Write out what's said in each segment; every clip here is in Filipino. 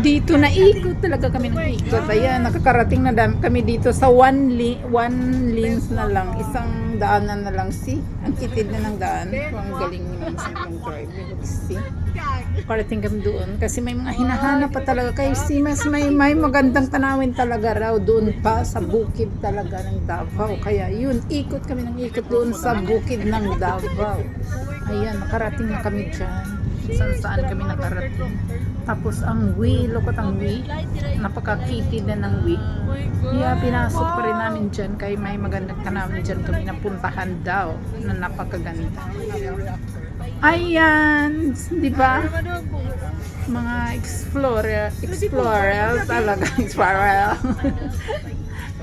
Dito na ikot talaga kami ng ikot. Ayan, nakakarating na kami dito sa one lanes na lang. Isang daanan na lang. See? Ang kitid na ng daan. Ang galing naman sa mga driver. See? Parating kami doon. Kasi may mga hinahanap pa talaga. Kayo see, mas may magandang tanawin talaga raw doon pa sa bukid talaga ng Davao. Kaya yun, ikot kami ng ikot doon sa bukid ng Davao. Ayan, nakarating na kami dyan. Saan kami nakarating. Tapos ang lokot ang napakakitid na ng kaya pinasok pa rin namin dyan kaya may magandang tanawin dyan kami na puntahan daw na napakaganda. Ayan, di ba? Mga explorer talaga, explorer.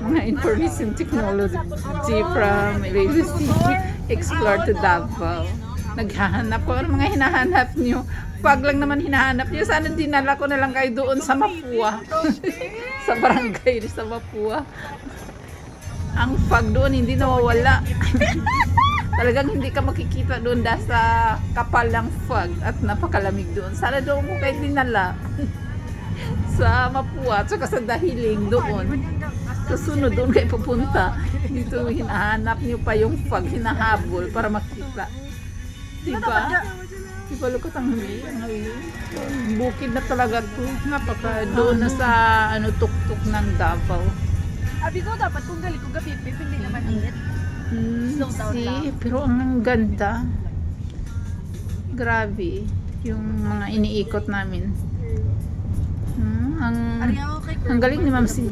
Mga information technology from ABC, explore to Davao. Naghahanap ko ng mga hinahanap nyo. Pag lang naman hinahanap nyo, sana dinala ko na lang kayo doon sa Mapua. Sa barangay sa Mapua. Ang pag doon hindi nawawala. Talagang hindi ka makikita doon dahil sa kapal ng fog at napakalamig doon. Sana doon mo kayo dinala. Sa Mapua at saka sa Dahiling doon. Sa sunod doon kayo pupunta. Dito hinahanap nyo pa yung fog, hinahabol para makita. Diba? Diba lukot ang bukid na talaga to. Napaka doon na sa tuktok ng Davao. Abi ko dapat kung galing kung gabi, hindi naman init. Slow down lang. Pero ang ganda. Grabe. Yung mga iniikot namin. Ang galing ni Ma'am